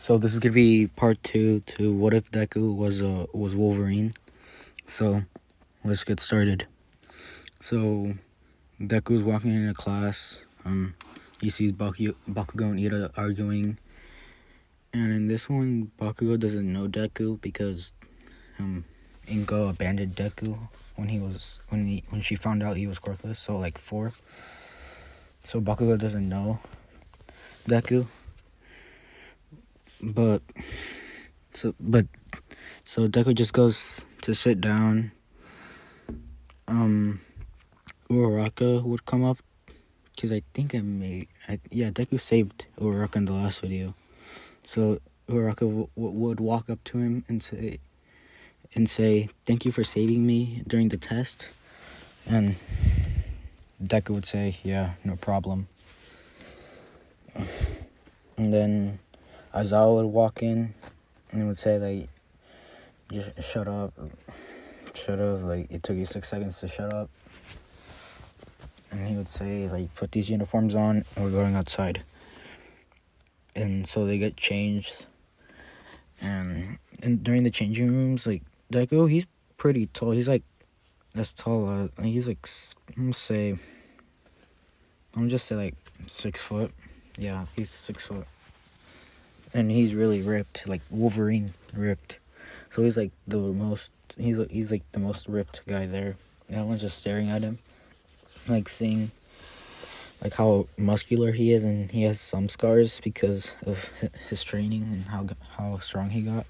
So this is gonna be part 2 to what if Deku was Wolverine. So let's get started. So Deku's walking into class. He sees Bakugo and Ida arguing, and in this one, Bakugo doesn't know Deku because Inko abandoned Deku when she found out he was quirkless. So like 4. So Bakugo doesn't know Deku, but so Deku just goes to sit down. Uraraka would come up because I think Deku saved Uraraka in the last video. So Uraraka would walk up to him and say, "Thank you for saving me during the test," and Deku would say, "Yeah, no problem." And then Aizawa would walk in and would say, like, "Just shut up, like, it took you 6 seconds to shut up." And he would say, like, "Put these uniforms on and we're going outside." And so they get changed. And during the changing rooms, like, Deku, he's pretty tall. He's like as tall he's like, I'm just say like 6 foot. Yeah, he's 6 foot. And he's really ripped, like Wolverine ripped. So he's like he's like the most ripped guy there. And everyone's just staring at him, like seeing like how muscular he is, and he has some scars because of his training and how strong he got.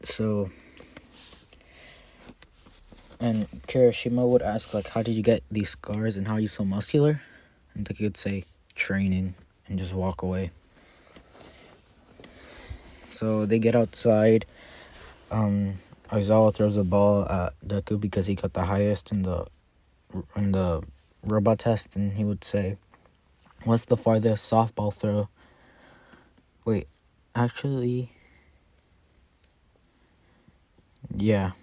So, and Kirishima would ask, like, how did you get these scars and how are you so muscular? And Deku would say, training, and just walk away. So they get outside. Aizawa throws a ball at Deku because he got the highest in the robot test, and he would say, "What's the farthest softball throw?" Wait, actually, yeah,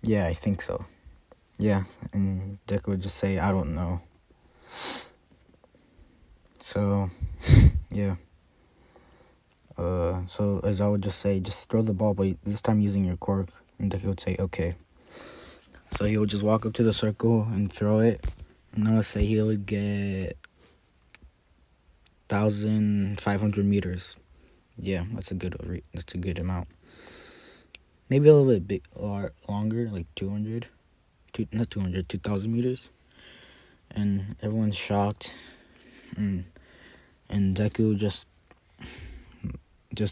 I think so. Yeah, and Deku would just say, "I don't know." So, yeah. So as I would just say, just throw the ball, but this time using your quirk. And Deku would say, okay. So he would just walk up to the circle and throw it. And I would say he would get 1,500 meters. Yeah, that's a good amount. Maybe a little bit longer, like 2,000 meters. And everyone's shocked. And Deku just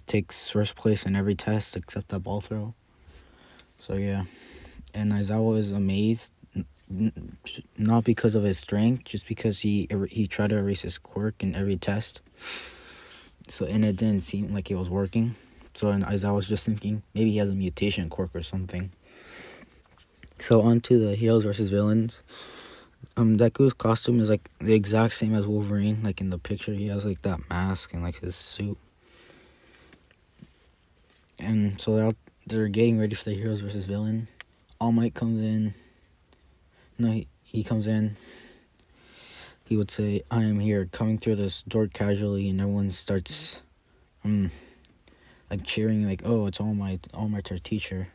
takes first place in every test except that ball throw. So yeah, and Aizawa is amazed, not because of his strength, just because he tried to erase his quirk in every test. So, and it didn't seem like it was working. So, and Aizawa was just thinking maybe he has a mutation quirk or something. So on to the heroes versus villains. Deku's costume is like the exact same as Wolverine. Like in the picture, he has like that mask and like his suit. And so they're getting ready for the heroes versus villain. All Might comes in. No, he comes in. He would say, "I am here," coming through this door casually, and everyone starts, like cheering, like, "Oh, it's All Might, our teacher."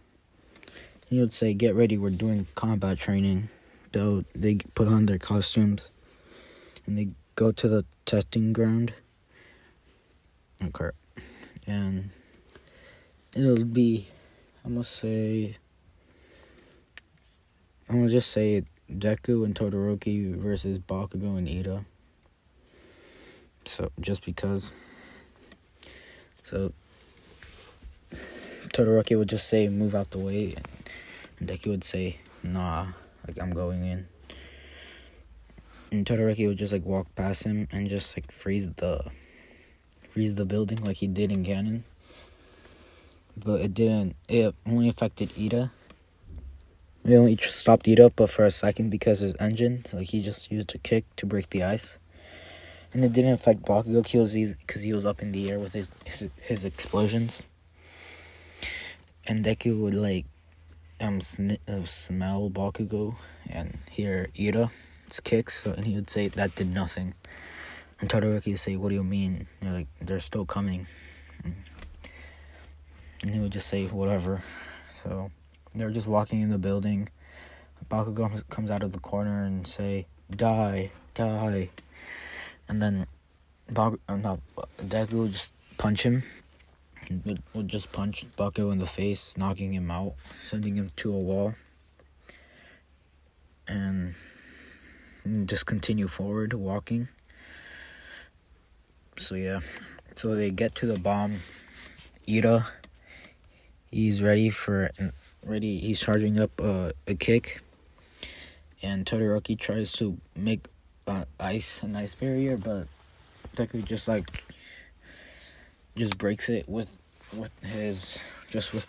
And he would say, "Get ready, we're doing combat training." They put on their costumes, and they go to the testing ground. Okay, and it'll be, I'm gonna just say Deku and Todoroki versus Bakugo and Ida. So, just because. So, Todoroki would just say, "Move out the way," and Deku would say, "Nah, like, I'm going in." And Todoroki would just, like, walk past him and just, like, freeze the building like he did in Ganon. But it only affected Ida. It only stopped Ida, but for a second because his engine, like, he just used a kick to break the ice. And it didn't affect Bakugo because he was up in the air with his explosions. And Deku would, like, smell Bakugo and hear Ida's kicks, and he would say that did nothing. And Todoroki would say, "What do you mean?" They're like, "They're still coming." And he would just say, "Whatever." So they're just walking in the building. Bakugo comes out of the corner and say, "Die, die." And then Deku would just punch him. Would just punch Bakugo in the face, knocking him out, sending him to a wall. And just continue forward, walking. So yeah. So they get to the bomb. Ida, he's ready. He's charging up a kick. And Todoroki tries to make an ice barrier, but Deku just breaks it with his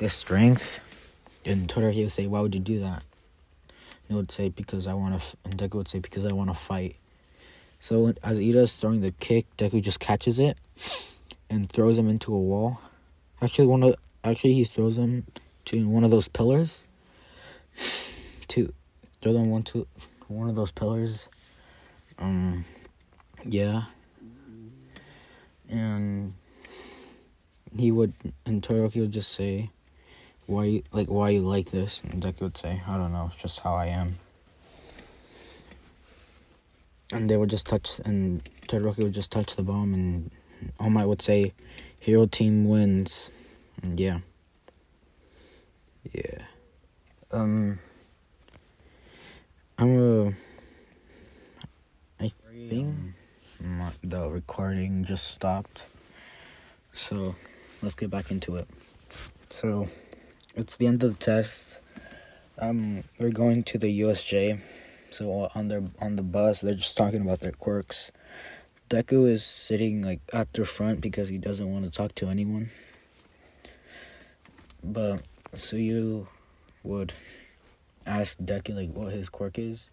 strength. And Todoroki would say, "Why would you do that?" He would say, "Because I want to." And Deku would say, "Because I want to fight." So as Ida's throwing the kick, Deku just catches it and throws him into a wall. Actually, he throws him to one of those pillars. To throw them to one of those pillars. Yeah. And Todoroki would just say, why you like this? And Deku would say, "I don't know, it's just how I am." And they would just and Todoroki would just touch the bomb, and All Might would say, "Hero team wins." And yeah. I think the recording just stopped. So let's get back into it. So it's the end of the test. We're going to the USJ. So on the bus, they're just talking about their quirks. Deku is sitting like at the front because he doesn't want to talk to anyone. But Suyu would ask Deku like what his quirk is,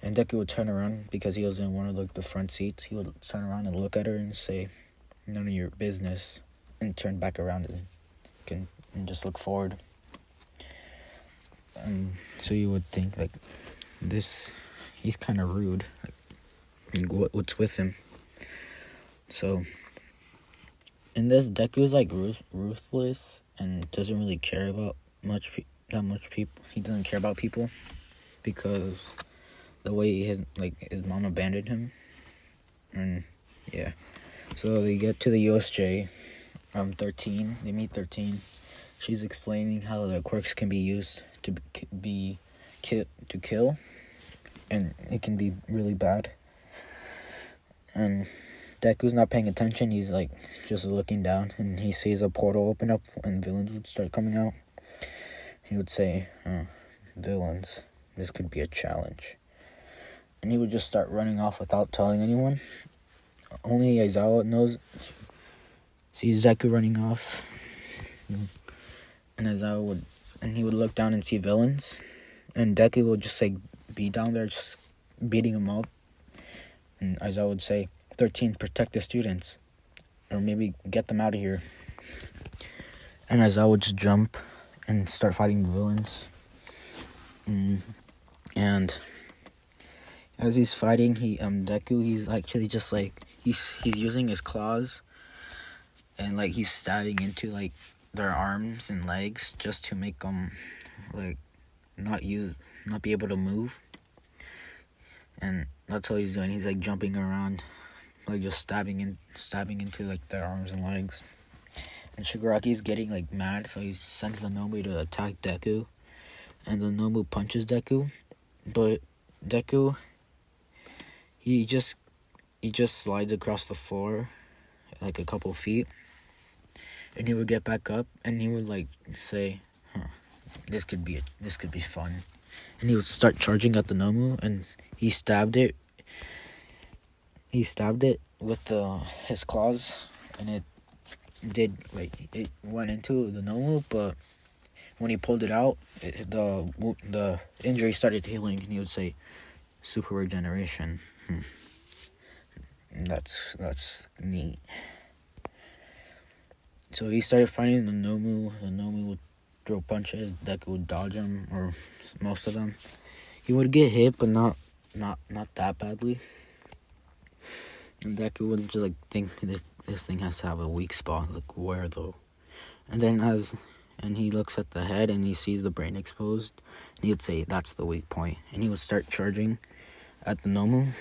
and Deku would turn around because he was in one of the front seats. He would turn around and look at her and say, "None of your business," and turn back around and just look forward. So you would think like he's kind of rude. Like, what's with him? So in this, Deku's like ruthless and doesn't really care about that much people. He doesn't care about people because the way his mom abandoned him. And yeah, so they get to the USJ. 13. They meet 13. She's explaining how the quirks can be used to kill, and it can be really bad. And Deku's not paying attention. He's like just looking down, and he sees a portal open up, and villains would start coming out. He would say, "Villains, this could be a challenge." And he would just start running off without telling anyone. Only Aizawa sees Deku running off. And he would look down and see villains. And Deku would just like be down there just beating him up. And Aizawa would say, 13, protect the students. Or maybe get them out of here. And Aizawa would just jump and start fighting the villains. And as he's fighting, Deku, he's actually just like he's using his claws, and like he's stabbing into like their arms and legs just to make them like not be able to move. And that's what he's doing. He's like jumping around, like just stabbing into like their arms and legs. And Shigaraki's getting like mad, so he sends the Nomu to attack Deku, and the Nomu punches Deku, but Deku, he just slides across the floor like a couple feet, and he would get back up and he would like say, this could be fun. And he would start charging at the Nomu, and he stabbed it with his claws, and it went into the Nomu, but when he pulled it out, the injury started healing, and he would say, "Super regeneration." That's neat. So he started fighting the Nomu. The Nomu would throw punches. Deku would dodge them, or most of them. He would get hit, but not that badly. And Deku would just like think that this thing has to have a weak spot. Like where though? And then and he looks at the head and he sees the brain exposed. And he would say that's the weak point. And he would start charging at the Nomu,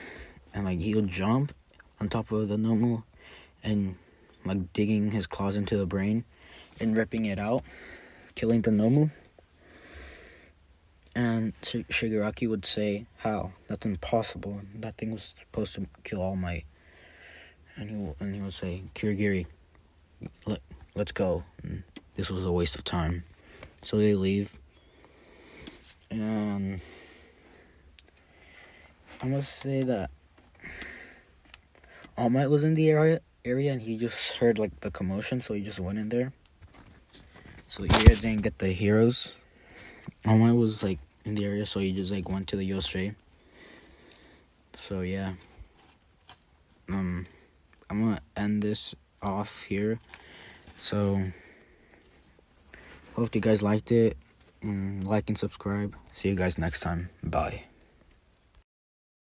and like he would jump on top of the Nomu and like digging his claws into the brain and ripping it out, killing the Nomu. And Shigaraki would say, "How? That's impossible. That thing was supposed to kill All Might." And he would say, "Kirigiri, let's go. And this was a waste of time." So they leave, and I must say that All Might was in the area, and he just heard like the commotion, so he just went in there. So Ira didn't get the heroes. All Might was like in the area, so he just like went to the Yosei. So yeah, I'm gonna end this off here. So hope you guys liked it. Like and subscribe. See you guys next time. Bye.